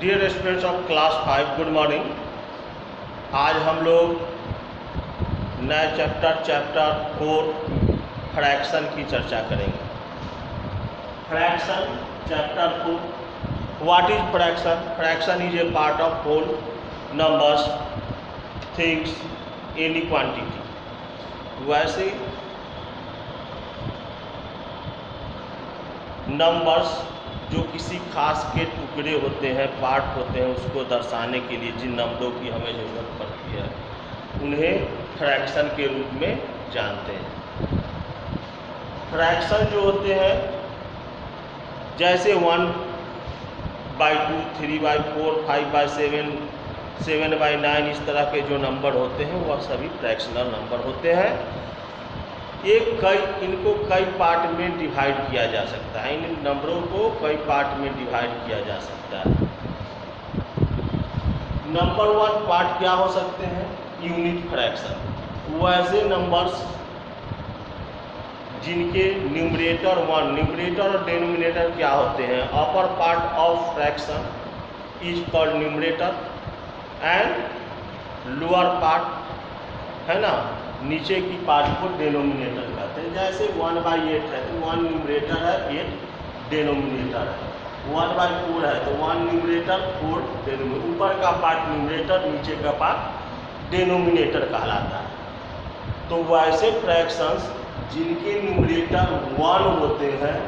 Dear students of class 5, good morning. आज हम लोग नए चैप्टर 4 फ्रैक्शन की चर्चा करेंगे। Fraction chapter 4। What is fraction? Fraction is a part of whole numbers, things, any quantity. वैसे नंबर्स जो किसी खास के टुकड़े होते हैं, पार्ट होते हैं, उसको दर्शाने के लिए जिन नंबरों की हमें ज़रूरत पड़ती है उन्हें फ्रैक्शन के रूप में जानते हैं। फ्रैक्शन जो होते हैं जैसे 1/2, 3/4, 5/7, 7/9 इस तरह के जो नंबर होते हैं वह सभी फ्रैक्शनल नंबर होते हैं। इनको कई पार्ट में डिवाइड किया जा सकता है। इन नंबरों को कई पार्ट में डिवाइड किया जा सकता है। नंबर 1 पार्ट क्या हो सकते हैं? Unit fraction. वैसे नंबर्स जिनके न्यूमरेटर 1, न्यूमरेटर और डिनोमिनेटर क्या होते हैं? Upper part of fraction is called numerator and lower part है ना, नीचे की पार्ट को डिनोमिनेटर कहते हैं। जैसे 1/8 है तो 1 न्यूमरेटर है, 8 डिनोमिनेटर है। 1/4 है तो 1 न्यूमरेटर, 4 डिनोमिनेटर। ऊपर का पार्ट न्यूमरेटर, नीचे का पार्ट डिनोमिनेटर कहलाता है। तो वैसे फ्रैक्शंस जिनके न्यूमरेटर 1 होते हैं,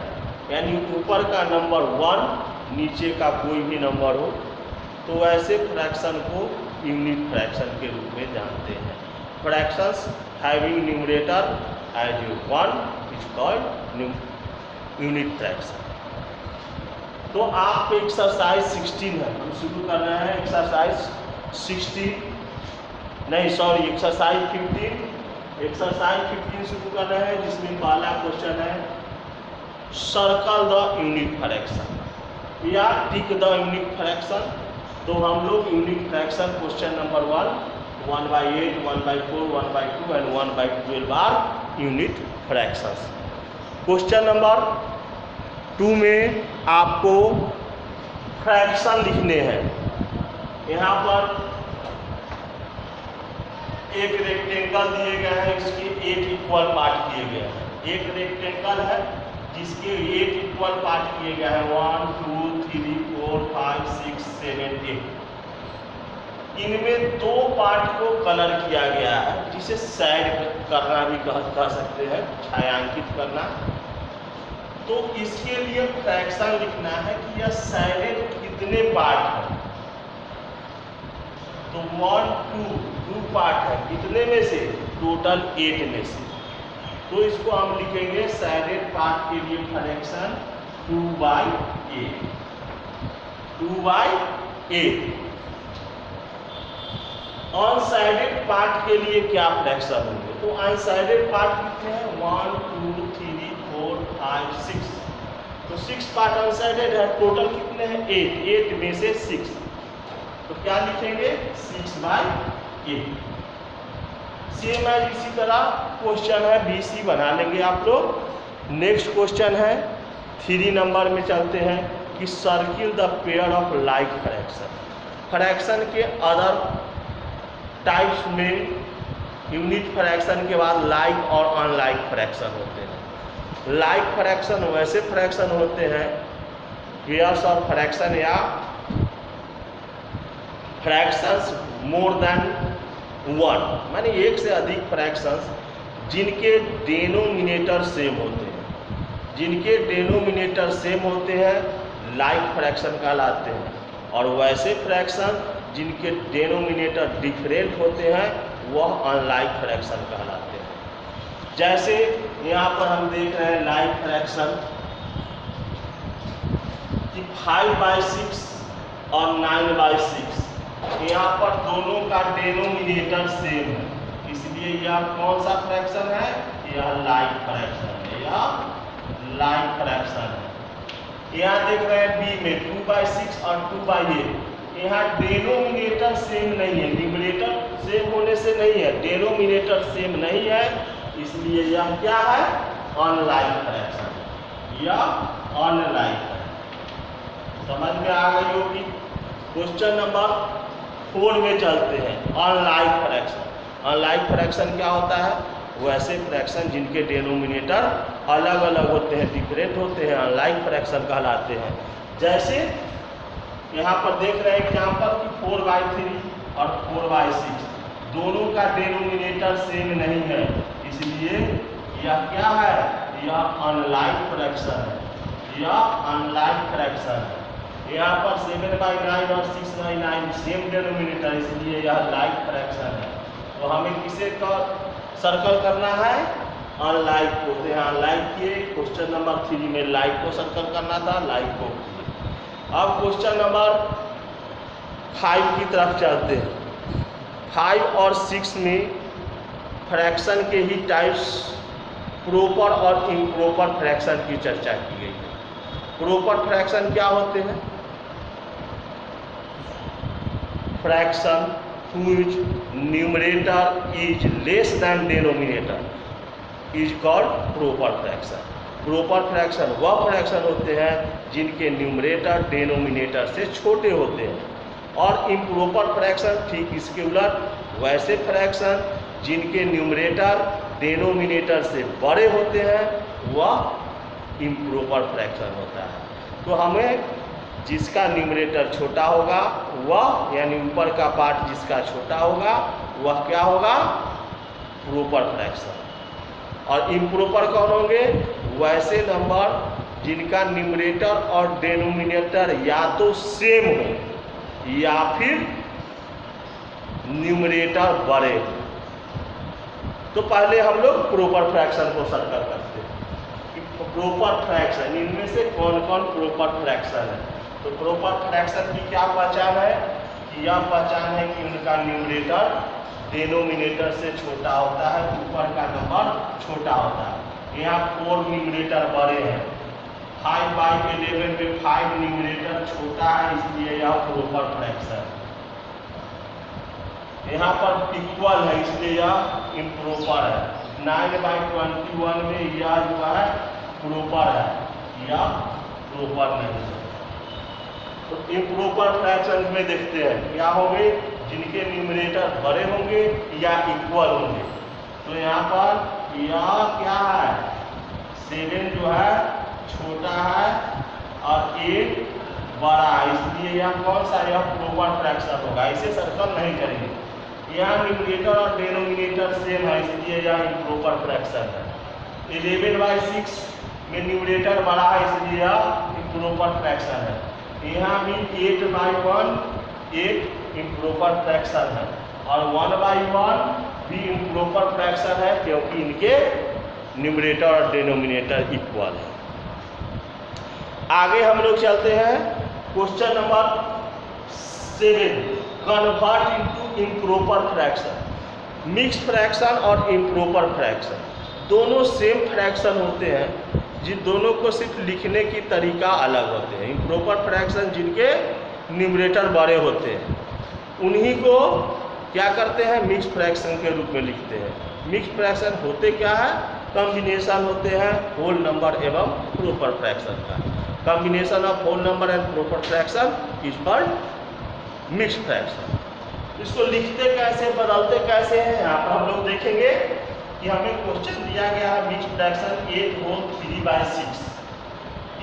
यानी ऊपर का नंबर 1, नीचे का कोई भी नंबर हो, तो वैसे फ्रैक्शन को यूनिट फ्रैक्शन के रूप में जानते हैं। Fractions having numerator as 1 is called unit fraction। तो आप एक्सरसाइज 16 है, हम शुरू कर रहे हैं एक्सरसाइज 15 शुरू कर रहे हैं, जिसमें पहला क्वेश्चन है सर्कल द यूनिट फ्रैक्शन या टिक द यूनिट फ्रैक्शन। तो हम लोग unit fraction question number 1/8, 1/4, 1/2 and 1/12 are unit fractions. Question number 2 में आपको फ्रैक्शन लिखने हैं। यहाँ पर एक रेक्टेंगल दिए गए हैं, इसके 8 इक्वल पार्ट किए गए हैं। एक रेक्टेंगल है जिसके 8 इक्वल पार्ट किए गए हैं, 1, 2, 3, 4, 5, 6, 7, 8। इनमें 2 पार्ट को कलर किया गया है, जिसे शेड करना भी कह सकते हैं, छायांकित करना। तो इसके लिए फ्रैक्शन लिखना है कि यह शेडेड कितने पार्ट हैं। तो 2 पार्ट है, कितने में से? टोटल 8 में से। तो इसको हम लिखेंगे शेडेड पार्ट के लिए फ्रैक्शन 2/8। 2/8। अनसाइडेड पार्ट के लिए क्या फ्रैक्शन होंगे? तो अनसाइडेड पार्ट कितने हैं? 1, 2, 3, 4, 5, 6। तो 6 पार्ट अनसाइडेड है। टोटल कितने हैं? 8। 8 में से 6। तो क्या लिखेंगे? 6/8। सेम है, इसी तरह क्वेश्चन है BC बना लेंगे आप लोग। नेक्स्ट क्वेश्चन है 3 नंबर में चलते हैं कि circle the pair of like fraction. Fraction के अदर टाइप्स में यूनिट फ्रैक्शन के बाद लाइक और अनलाइक फ्रैक्शन होते हैं। लाइक फ्रैक्शन वैसे फ्रैक्शन होते हैं पेयर्स ऑफ फ्रैक्शन या फ्रैक्शंस मोर देन 1, माने एक से अधिक फ्रैक्शंस जिनके डिनोमिनेटर सेम होते हैं। जिनके डिनोमिनेटर सेम होते हैं लाइक फ्रैक्शन कहलाते हैं। और वैसे फ्रैक्शन जिनके डिनोमिनेटर डिफरेंट होते हैं वह अनलाइक फ्रैक्शन कहलाते हैं। जैसे यहाँ पर हम देख रहे हैं लाइक फ्रैक्शन कि 5/6 और 9/6, यहाँ पर दोनों का डिनोमिनेटर सेम है, इसलिए यह कौन सा फ्रैक्शन है? यह लाइक फ्रैक्शन है, यह लाइक फ्रैक्शन है। यहाँ देख रहे हैं B में 2/6 और 2/8, यहाँ डिनोमिनेटर सेम नहीं है, न्यूमरेटर सेम होने से नहीं है, डिनोमिनेटर सेम नहीं है, इसलिए यह क्या है? Unlike fraction. यह अनलाइक है। समझ में आ गई होगी। क्वेश्चन नंबर 4 में चलते हैं। Unlike fraction. अनलाइक फ्रैक्शन क्या होता है? वैसे फ्रैक्शन जिनके डिनोमिनेटर अलग अलग होते हैं, डिफरेंट होते हैं, अनलाइक फ्रैक्शन कहलाते हैं। जैसे यहाँ पर देख रहे हैं एग्जाम्पल कि 4/3 और 4/6 दोनों का डिनोमिनेटर सेम नहीं है, इसलिए यह क्या है? यह अनलाइक फ्रैक्शन है। यह अनलाइक फ्रैक्शन है। यहाँ पर 7/9 और 6/9 सेम डिनोमिनेटर, इसलिए यह लाइक फ्रैक्शन है। तो हमें किसे का सर्कल करना है? अनलाइक को। तो यहाँ लाइक किए, क्वेश्चन नंबर 3 में लाइक को सर्कल करना था, लाइक को किए। अब क्वेश्चन नंबर 5 की तरफ चलते हैं। 5 और 6 में फ्रैक्शन के ही टाइप्स प्रॉपर और इम्प्रॉपर फ्रैक्शन की चर्चा की गई है। प्रॉपर फ्रैक्शन क्या होते हैं? Fraction whose numerator is less than denominator is called proper fraction। Proper fraction वह फ्रैक्शन होते हैं जिनके न्यूमरेटर डिनोमिनेटर से छोटे होते हैं। और इम्प्रॉपर फ्रैक्शन ठीक इसके उलट, वैसे फ्रैक्शन जिनके न्यूमरेटर डिनोमिनेटर से बड़े होते हैं वह इम्प्रॉपर फ्रैक्शन होता है। तो हमें जिसका न्यूमरेटर छोटा होगा वह, यानी ऊपर का पार्ट जिसका छोटा होगा वह क्या होगा? Proper fraction. और इम्प्रॉपर कौन होंगे? वैसे नंबर जिनका न्यूमरेटर और डिनोमिनेटर या तो सेम हो या फिर न्यूमरेटर बड़े हो। तो पहले हम लोग प्रॉपर फ्रैक्शन को सर्कल करते हैं। प्रॉपर फ्रैक्शन, इनमें से कौन कौन प्रॉपर फ्रैक्शन है? तो प्रॉपर फ्रैक्शन की क्या पहचान है? कि यह पहचान है कि उनका न्यूमरेटर डिनोमिनेटर से छोटा होता है, ऊपर का नंबर छोटा होता है। यहाँ 4 न्यूमरेटर बड़े हैं, 5/11 में 5 न्यूमरेटर छोटा है, इसलिए यह प्रॉपर फ्रैक्शन। यहाँ पर इक्वल है, इसलिए यह इम्प्रॉपर है। 9/21 में यह जो है प्रॉपर है, यह प्रॉपर नहीं है। तो इम्प्रॉपर फ्रैक्शन में देखते हैं क्या होंगे? जिनके न्यूमरेटर बड़े होंगे या इक्वल होंगे। तो यहाँ पर यह क्या है? 7 जो है छोटा है और 8 बड़ा है, इसलिए यह कौन सा? यह प्रॉपर फ्रैक्शन होगा। इसे सर्कल नहीं करेंगे। यहाँ न्यूमरेटर और डिनोमिनेटर सेम है, इसलिए यह इम्प्रॉपर फ्रैक्शन है। 11/6 में न्यूमरेटर बड़ा है, इसलिए यह इम्प्रॉपर फ्रैक्शन है। यहाँ भी 8/1 एक इम्प्रॉपर फ्रैक्शन है और 1/1 भी इम्प्रॉपर फ्रैक्शन है, क्योंकि इनके न्यूमरेटर और डिनोमिनेटर इक्वल है। आगे हम लोग चलते हैं question number 7, convert into improper fraction. Mix fraction और इम्प्रॉपर फ्रैक्शन दोनों सेम फ्रैक्शन होते हैं, जिन दोनों को सिर्फ लिखने की तरीका अलग होते हैं। इम्प्रॉपर फ्रैक्शन जिनके न्यूमरेटर बड़े होते हैं उन्हीं को क्या करते हैं? मिक्स फ्रैक्शन के रूप में लिखते हैं। मिक्स फ्रैक्शन होते क्या है? कॉम्बिनेशन होते हैं होल नंबर एवं प्रॉपर फ्रैक्शन का। Combination of whole number and proper fraction is called mix fraction. इसको लिखते कैसे, बदलते कैसे हैं, यहाँ पर हम लोग देखेंगे कि हमें क्वेश्चन दिया गया है मिक्स फ्रैक्शन 8 होल 3/6।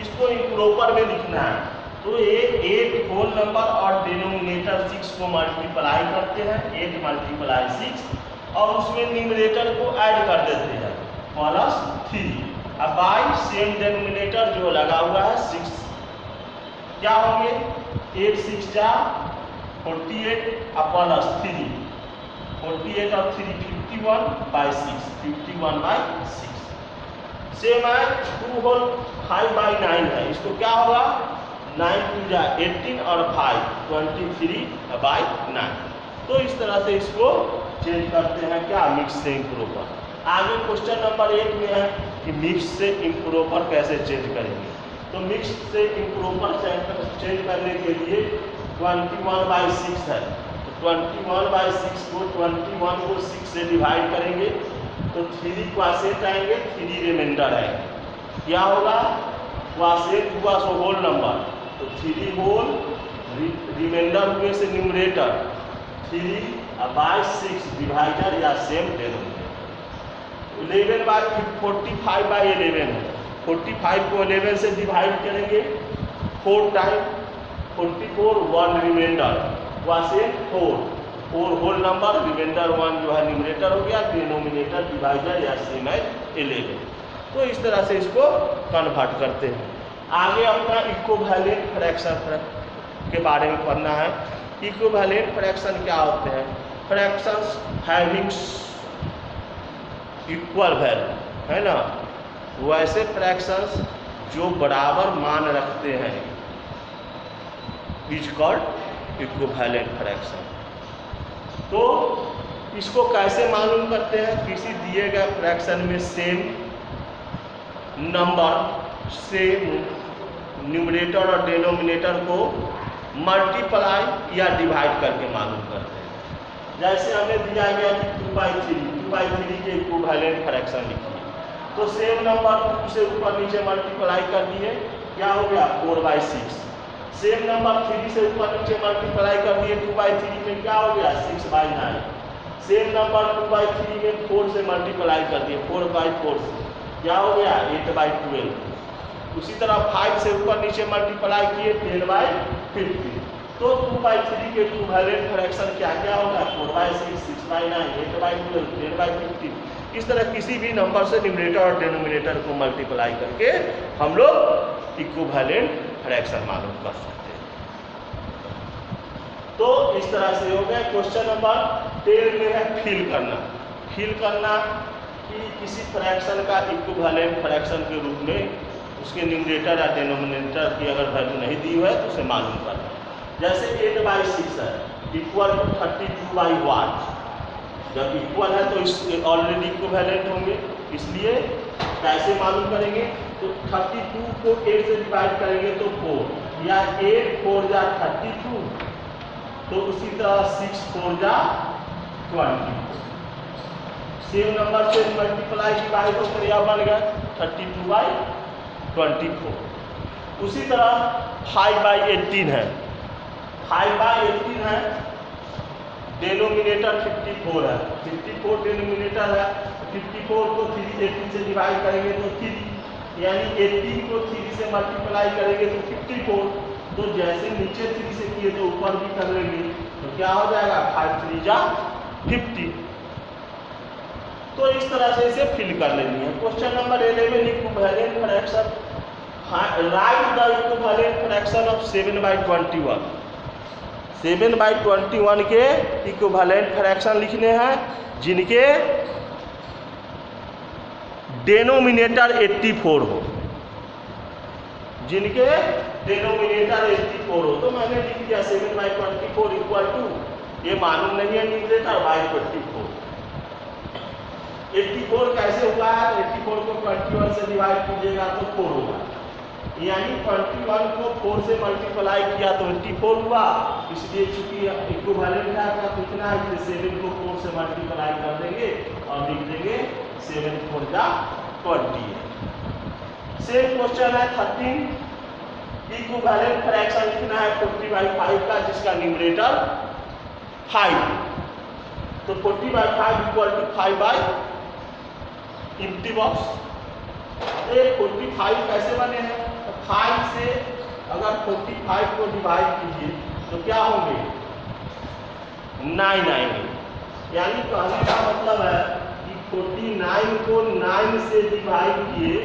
इसको इम्प्रॉपर में लिखना है, तो ये 8 होल नंबर और डिनोमिनेटर 6 को मल्टीप्लाई करते हैं, 8 × 6, और उसमें न्यूमरेटर को ऐड कर देते हैं +3। अब बाई सेम डिनोमिनेटर जो लगा हुआ है 6, क्या होंगे? 8 6 जा 48 और +3, 48 और 3 51/6, 51/6। सेम है 2 होल 5/9 है, इसको क्या होगा? 9 2 जा 18 और 5 23/9। तो इस तरह से इसको चेंज करते हैं क्या? मिक्स से इम्प्रॉपर। आगे क्वेश्चन नंबर 8 में है कि मिक्स से इम्प्रॉपर कैसे चेंज करेंगे। तो मिक्स से इम्प्रॉपर चेंज करने के लिए 21/6 है, तो 21/6 को 21 को 6 से डिवाइड करेंगे तो 3 क्वासेट आएंगे, 3 रिमाइंडर आएंगे। क्या होगा? क्वासेट हुआ सो होल नंबर, तो 3 होल रिमाइंडर में से न्यूमरेटर 3/6 डिवाइडर या सेम डेनोमिनेटर। 11/45/11 है, 45 को 11 से डिवाइड करेंगे 4 टाइम 44 1 रिमाइंडर व सेम 4 होल नंबर रिमाइंडर 1 जो है न्यूमरेटर हो गया, डिनोमिनेटर डिवाइडर या सेम है 11। तो इस तरह से इसको कन्वर्ट करते हैं। आगे अपना इक्विवेलेंट फ्रैक्शन के बारे में पढ़ना है। इक्विवेलेंट फ्रैक्शन क्या होते हैं? फ्रैक्शंस हैविंग इक्वल वैल्यू, है ना, वैसे फ्रैक्शंस जो बराबर मान रखते हैं इज कॉल्ड इक्विवेलेंट फ्रैक्शन। तो इसको कैसे मालूम करते हैं? किसी दिए गए फ्रैक्शन में सेम नंबर सेम न्यूमरेटर और डिनोमिनेटर को मल्टीप्लाई या डिवाइड करके मालूम करते हैं। जैसे हमें दिया गया कि 2/3 के इक्विवेलेंट फ्रैक्शन लिखिए, तो सेम नंबर 2 से ऊपर नीचे मल्टीप्लाई कर दिए, क्या हो गया 4/6। सेम नंबर 3 से ऊपर नीचे मल्टीप्लाई कर दिए 2/3 में, क्या हो गया 6/9। सेम नंबर 2/3 में 4 से मल्टीप्लाई कर दिए 4/4 से, क्या हो गया 8/12। उसी तरह 5 से ऊपर नीचे मल्टीप्लाई किए 10/50। तो 2/3 के इक्विवेलेंट फ्रैक्शन क्या क्या होगा 4/6, 6/9, 8/12, 10/50। इस तरह किसी भी नंबर से न्यूमरेटर और डिनोमिनेटर को मल्टीप्लाई करके हम लोग इक्विवेलेंट फ्रैक्शन मालूम कर सकते हैं। तो इस तरह से हो गया। क्वेश्चन नंबर 10 में है फिल करना। फिल करना कि किसी फ्रैक्शन का इक्विवेलेंट फ्रैक्शन के रूप में उसके न्यूमरेटर या डिनोमिनेटर की अगर वैल्यू नहीं दी हुई है तो उसे मालूम करना। जैसे 8/6 है इक्वल टू 32/1। जब इक्वल है तो इस ऑलरेडी इक्विवेलेंट होंगे, इसलिए कैसे मालूम करेंगे? तो 32 को 8 से डिवाइड करेंगे तो 4, या 8 4 जा 32, तो उसी तरह 6 4 जा 20। सेम नंबर से मल्टीप्लाई डिवाइड होकर यह बन गया 32/24। उसी तरह 5/18 है, 5/18 है, डिनोमिनेटर 54 है, 54 डिनोमिनेटर है, 54 को 18 से डिवाइड करेंगे तो 3, यानी 18 को 3 से मल्टीप्लाई करेंगे तो 54। तो जैसे नीचे 3 से किए तो ऊपर भी कर लेंगे, तो क्या हो जाएगा 5 3 जा 50। तो इस तरह से इसे फिल कर लेनी है। Question number 11 equivalent fraction. Right the equivalent fraction of 7/21। 7/21 के इक्विवेलेंट फ्रैक्शन लिखने हैं जिनके डिनोमिनेटर 84 हो, जिनके डिनोमिनेटर 84 हो। तो मैंने लिख दिया 7/24 इक्वल टू, ये मालूम नहीं है न्यूमरेटर 24। 84 कैसे हुआ है? 84 को 21 से डिवाइड कीजिएगा तो 4 होगा, यानी 21 को 4 से मल्टीप्लाई किया तो 84 हुआ। इसलिए चूंकि इक्विवेलेंट है तो कितना है, 7 को 4 से मल्टीप्लाई कर देंगे और लिख देंगे 7 4 जा 20। सेम क्वेश्चन है 13। इक्विवेलेंट फ्रैक्शन लिखना है 40/5 का, जिसका न्यूमरेटर 5। तो 40/5 इक्वल टू 5/, एम्प्टी बॉक्स। 45 कैसे बने हैं? 5 से अगर 45 को डिवाइड कीजिए तो क्या होंगे 9 आएंगे, यानी कहने का मतलब है कि 49 को 9 से डिवाइड किए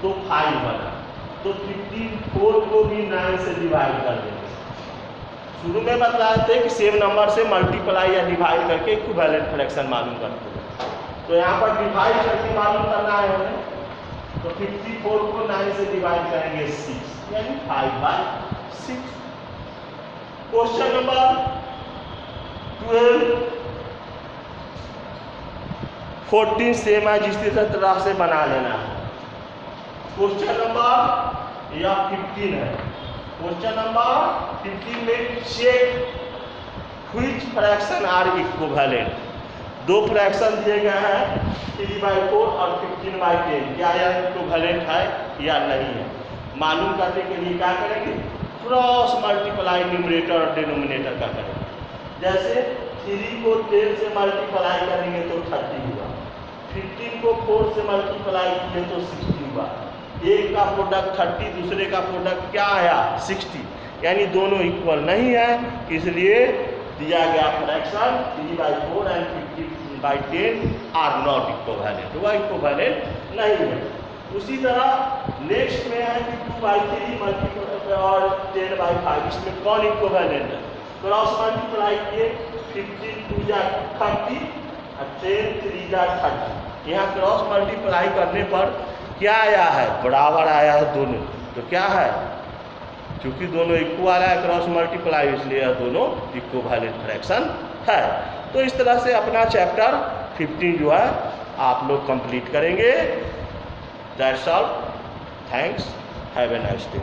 तो 5 बना, तो 54 को भी 9 से डिवाइड कर देंगे। शुरू में बताए थे कि सेम नंबर से मल्टीप्लाई या डिवाइड करके इक्विवेलेंट फ्रैक्शन मालूम करते हैं। तो यहाँ पर डिवाइड करके मालूम करना है हमें, तो 54 को 9 से डिवाइड करेंगे 6, यानी 5/6। क्वेश्चन नंबर 12 14 सेम है, जिस तरह से बना लेना है। क्वेश्चन नंबर 15 है। क्वेश्चन नंबर 15 में check which fraction are equivalent. 2 fraction दिए गए हैं 3/4 और 15/10, क्या यह इक्विवेलेंट है या नहीं है। मालूम करने के लिए क्या करेंगे, क्रॉस मल्टीप्लाई न्यूमरेटर और डिनोमिनेटर का करेंगे। जैसे 3 को 10 से मल्टीप्लाई करेंगे तो 30 हुआ, 15 को 4 से मल्टीप्लाई किए तो 60 हुआ। एक का प्रोडक्ट 30, दूसरे का प्रोडक्ट क्या आया 60, यानी दोनों इक्वल नहीं है, इसलिए दिया गया fraction 3/4 and 50/10 are not equivalent, वह इक्विवेलेंट नहीं है। उसी तरह नेक्स्ट में है कि 2/3 मल्टीप्लाई और 10/5, इसमें कौन इक्विवेलेंट है? क्रॉस मल्टीप्लाई किए 15 2 जा 30 और 10 3 जा 30। यहाँ क्रॉस मल्टीप्लाई करने पर क्या आया है? बराबर आया है दोनों, तो क्या है? क्योंकि दोनों इक्वल है क्रॉस मल्टीप्लाई, इसलिए यह दोनों इक्विवेलेंट फ्रैक्शन है। तो इस तरह से अपना चैप्टर 15 जो है आप लोग कंप्लीट करेंगे। That's all, thanks, have a nice day.